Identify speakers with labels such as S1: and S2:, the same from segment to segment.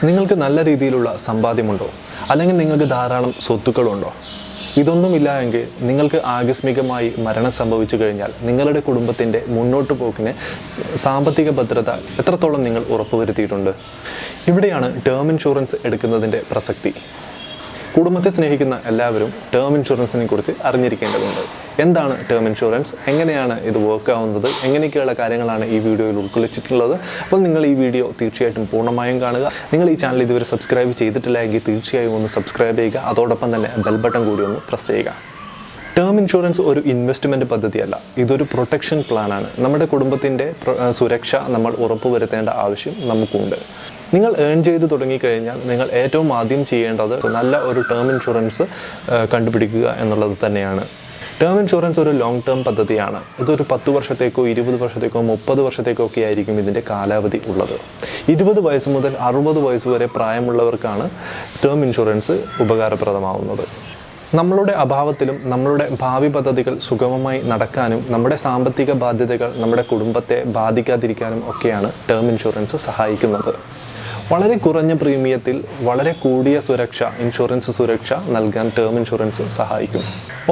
S1: നിങ്ങൾക്ക് നല്ല രീതിയിലുള്ള സമ്പാദ്യമുണ്ടോ? അല്ലെങ്കിൽ നിങ്ങൾക്ക് ധാരാളം സ്വത്തുക്കളുണ്ടോ? ഇതൊന്നുമില്ല എങ്കിൽ നിങ്ങൾക്ക് ആകസ്മികമായി മരണം സംഭവിച്ചു കഴിഞ്ഞാൽ നിങ്ങളുടെ കുടുംബത്തിൻ്റെ മുന്നോട്ട് പോക്കിന് സാമ്പത്തിക ഭദ്രത എത്രത്തോളം നിങ്ങൾ ഉറപ്പുവരുത്തിയിട്ടുണ്ട്? ഇവിടെയാണ് ടേം ഇൻഷുറൻസ് എടുക്കുന്നതിൻ്റെ പ്രസക്തി. കുടുംബത്തെ സ്നേഹിക്കുന്ന എല്ലാവരും ടേം ഇൻഷുറൻസിനെ കുറിച്ച് അറിഞ്ഞിരിക്കേണ്ടതുണ്ട്. എന്താണ് ടേം ഇൻഷുറൻസ്? എങ്ങനെയാണ് ഇത് വർക്ക് ആവുന്നത്? എങ്ങനെയൊക്കെയുള്ള കാര്യങ്ങളാണ് ഈ വീഡിയോയിൽ ഉൾക്കൊള്ളിച്ചിട്ടുള്ളത്? അപ്പോൾ നിങ്ങൾ ഈ വീഡിയോ തീർച്ചയായിട്ടും പൂർണ്ണമായും കാണുക. നിങ്ങൾ ഈ ചാനൽ ഇതുവരെ സബ്സ്ക്രൈബ് ചെയ്തിട്ടില്ല എങ്കിൽ തീർച്ചയായും ഒന്ന് സബ്സ്ക്രൈബ് ചെയ്യുക. അതോടൊപ്പം തന്നെ ബെൽ ബട്ടൺ കൂടി ഒന്ന് പ്രസ് ചെയ്യുക. ടേം ഇൻഷുറൻസ് ഒരു ഇൻവെസ്റ്റ്മെൻറ്റ് പദ്ധതിയല്ല, ഇതൊരു പ്രൊട്ടക്ഷൻ പ്ലാനാണ്. നമ്മുടെ കുടുംബത്തിൻ്റെ സുരക്ഷ നമ്മൾ ഉറപ്പുവരുത്തേണ്ട ആവശ്യം നമുക്കുണ്ട്. നിങ്ങൾ ഏൺ ചെയ്ത് തുടങ്ങിക്കഴിഞ്ഞാൽ നിങ്ങൾ ഏറ്റവും ആദ്യം ചെയ്യേണ്ടത് നല്ല ഒരു ടേം ഇൻഷുറൻസ് കണ്ടുപിടിക്കുക എന്നുള്ളത് തന്നെയാണ്. ടേം ഇൻഷുറൻസ് ഒരു ലോങ് ടേം പദ്ധതിയാണ്. ഇതൊരു 10 വർഷത്തേക്കോ 20 വർഷത്തേക്കോ 30 വർഷത്തേക്കോ ഒക്കെ ആയിരിക്കും ഇതിൻ്റെ കാലാവധി ഉള്ളത്. 20 വയസ്സ് മുതൽ 60 വയസ്സ് വരെ പ്രായമുള്ളവർക്കാണ് ടേം ഇൻഷുറൻസ് ഉപകാരപ്രദമാവുന്നത്. നമ്മളുടെ അഭാവത്തിലും നമ്മളുടെ ഭാവി പദ്ധതികൾ സുഗമമായി നടക്കാനും നമ്മുടെ സാമ്പത്തിക ബാധ്യതകൾ നമ്മുടെ കുടുംബത്തെ ബാധിക്കാതിരിക്കാനും ഒക്കെയാണ് ടേം ഇൻഷുറൻസ് സഹായിക്കുന്നത്. വളരെ കുറഞ്ഞ പ്രീമിയത്തിൽ വളരെ കൂടിയ ഇൻഷുറൻസ് സുരക്ഷ നൽകാൻ ടേം ഇൻഷുറൻസ് സഹായിക്കും.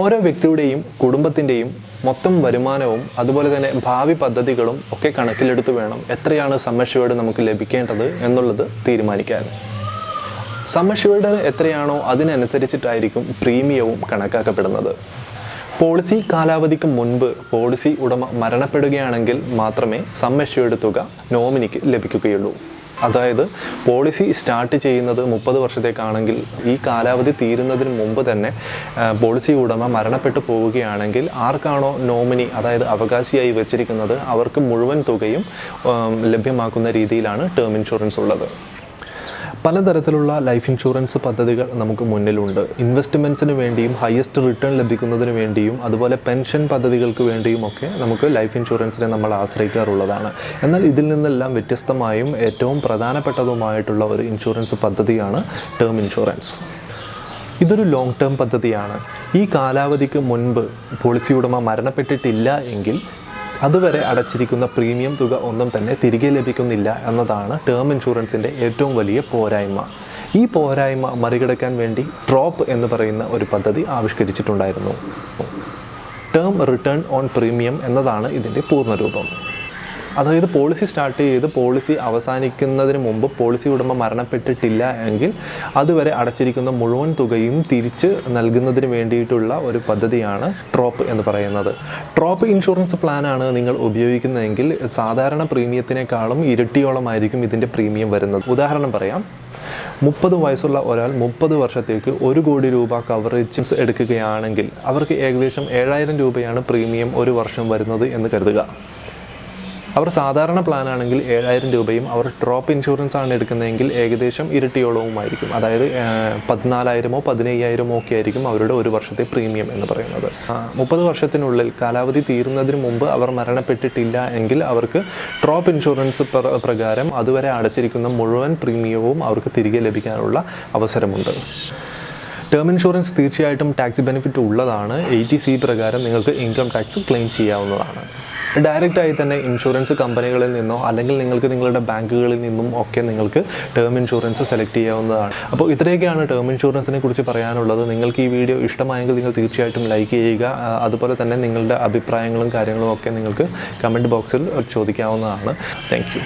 S1: ഓരോ വ്യക്തിയുടെയും കുടുംബത്തിൻ്റെയും മൊത്തം വരുമാനവും അതുപോലെ തന്നെ ഭാവി പദ്ധതികളും ഒക്കെ കണക്കിലെടുത്ത് വേണം എത്രയാണ് സം അഷ്യൂർഡ് നമുക്ക് ലഭിക്കേണ്ടത് എന്നുള്ളത് തീരുമാനിക്കാൻ. സം അഷ്യൂർഡ് എത്രയാണോ അതിനനുസരിച്ചിട്ടായിരിക്കും പ്രീമിയവും കണക്കാക്കപ്പെടുന്നത്. പോളിസി കാലാവധിക്ക് മുൻപ് പോളിസി ഉടമ മരണപ്പെടുകയാണെങ്കിൽ മാത്രമേ സം അഷ്യൂർഡ് തുക നോമിനിക്ക് ലഭിക്കുകയുള്ളൂ. അതായത് പോളിസി സ്റ്റാർട്ട് ചെയ്യുന്നത് 30 വർഷത്തേക്കാണെങ്കിൽ ഈ കാലാവധി തീരുന്നതിന് മുമ്പ് തന്നെ പോളിസി ഉടമ മരണപ്പെട്ടു പോവുകയാണെങ്കിൽ ആർക്കാണോ നോമിനി അതായത് അവകാശിയായി വെച്ചിരിക്കുന്നത് അവർക്ക് മുഴുവൻ തുകയും ലഭ്യമാക്കുന്ന രീതിയിലാണ് ടേം ഇൻഷുറൻസ് ഉള്ളത്. പലതരത്തിലുള്ള ലൈഫ് ഇൻഷുറൻസ് പദ്ധതികൾ നമുക്ക് മുന്നിലുണ്ട്. ഇൻവെസ്റ്റ്മെൻറ്റ്സിന് വേണ്ടിയും ഹയസ്റ്റ് റിട്ടേൺ ലഭിക്കുന്നതിന് വേണ്ടിയും അതുപോലെ പെൻഷൻ പദ്ധതികൾക്ക് വേണ്ടിയും ഒക്കെ നമുക്ക് ലൈഫ് ഇൻഷുറൻസിനെ നമ്മൾ ആശ്രയിക്കാറുള്ളതാണ്. എന്നാൽ ഇതിൽ നിന്നെല്ലാം വ്യത്യസ്തമായും ഏറ്റവും പ്രധാനപ്പെട്ടതുമായിട്ടുള്ള ഒരു ഇൻഷുറൻസ് പദ്ധതിയാണ് ടേം ഇൻഷുറൻസ്. ഇതൊരു ലോങ് ടേം പദ്ധതിയാണ്. ഈ കാലാവധിക്ക് മുൻപ് പോളിസി ഉടമ മരണപ്പെട്ടിട്ടില്ല എങ്കിൽ അതുവരെ അടച്ചിരിക്കുന്ന പ്രീമിയം തുക ഒന്നും തന്നെ തിരികെ ലഭിക്കുന്നില്ല എന്നതാണ് ടേം ഇൻഷുറൻസിൻ്റെ ഏറ്റവും വലിയ പോരായ്മ. ഈ പോരായ്മ മറികടക്കാൻ വേണ്ടി ഡ്രോപ്പ് എന്ന് പറയുന്ന ഒരു പദ്ധതി ആവിഷ്കരിച്ചിട്ടുണ്ടായിരുന്നു. ടേം റിട്ടേൺ ഓൺ പ്രീമിയം എന്നതാണ് ഇതിൻ്റെ പൂർണ്ണരൂപം. അതായത് പോളിസി സ്റ്റാർട്ട് ചെയ്ത് പോളിസി അവസാനിക്കുന്നതിന് മുമ്പ് പോളിസി ഉടമ മരണപ്പെട്ടിട്ടില്ല എങ്കിൽ അതുവരെ അടച്ചിരിക്കുന്ന മുഴുവൻ തുകയും തിരിച്ച് നൽകുന്നതിന് വേണ്ടിയിട്ടുള്ള ഒരു പദ്ധതിയാണ് ഡ്രോപ്പ് എന്ന് പറയുന്നത്. ഡ്രോപ്പ് ഇൻഷുറൻസ് പ്ലാനാണ് നിങ്ങൾ ഉപയോഗിക്കുന്നതെങ്കിൽ സാധാരണ പ്രീമിയത്തിനേക്കാളും ഇരട്ടിയോളമായിരിക്കും ഇതിൻ്റെ പ്രീമിയം വരുന്നത്. ഉദാഹരണം പറയാം, 30 വയസ്സുള്ള ഒരാൾ 30 വർഷത്തേക്ക് 1 കോടി രൂപ കവറേജ് എടുക്കുകയാണെങ്കിൽ അവർക്ക് ഏകദേശം 7000 രൂപയാണ് പ്രീമിയം ഒരു വർഷം വരുന്നത് എന്ന് കരുതുക. അവർ സാധാരണ പ്ലാനാണെങ്കിൽ 7000 രൂപയും അവർ ഡ്രോപ്പ് ഇൻഷുറൻസ് ആണ് എടുക്കുന്നതെങ്കിൽ ഏകദേശം ഇരട്ടിയോളവുമായിരിക്കും. അതായത് 14,000 15,000 ഒക്കെ ആയിരിക്കും അവരുടെ ഒരു വർഷത്തെ പ്രീമിയം എന്ന് പറയുന്നത്. 30 വർഷത്തിനുള്ളിൽ കാലാവധി തീരുന്നതിന് മുമ്പ് അവർ മരണപ്പെട്ടിട്ടില്ല എങ്കിൽ അവർക്ക് ഡ്രോപ്പ് ഇൻഷുറൻസ് പ്രകാരം അതുവരെ അടച്ചിരിക്കുന്ന മുഴുവൻ പ്രീമിയവും അവർക്ക് തിരികെ ലഭിക്കാനുള്ള അവസരമുണ്ട്. ടേം ഇൻഷുറൻസ് തീർച്ചയായിട്ടും ടാക്സ് ബെനിഫിറ്റ് ഉള്ളതാണ്. 80C പ്രകാരം നിങ്ങൾക്ക് ഇൻകം ടാക്സ് ക്ലെയിം ചെയ്യാവുന്നതാണ്. ഡയറക്റ്റായി തന്നെ ഇൻഷുറൻസ് കമ്പനികളിൽ നിന്നോ അല്ലെങ്കിൽ നിങ്ങൾക്ക് നിങ്ങളുടെ ബാങ്കുകളിൽ നിന്നും ഒക്കെ നിങ്ങൾക്ക് ടേം ഇൻഷുറൻസ് സെലക്ട് ചെയ്യാവുന്നതാണ്. അപ്പോൾ ഇത്രയൊക്കെയാണ് ടേം ഇൻഷുറൻസിനെ കുറിച്ച് പറയാനുള്ളത്. നിങ്ങൾക്ക് ഈ വീഡിയോ ഇഷ്ടമായെങ്കിൽ നിങ്ങൾ തീർച്ചയായിട്ടും ലൈക്ക് ചെയ്യുക. അതുപോലെ തന്നെ നിങ്ങളുടെ അഭിപ്രായങ്ങളും കാര്യങ്ങളും ഒക്കെ നിങ്ങൾക്ക് കമൻറ്റ് ബോക്സിൽ ചോദിക്കാവുന്നതാണ്. Thank U.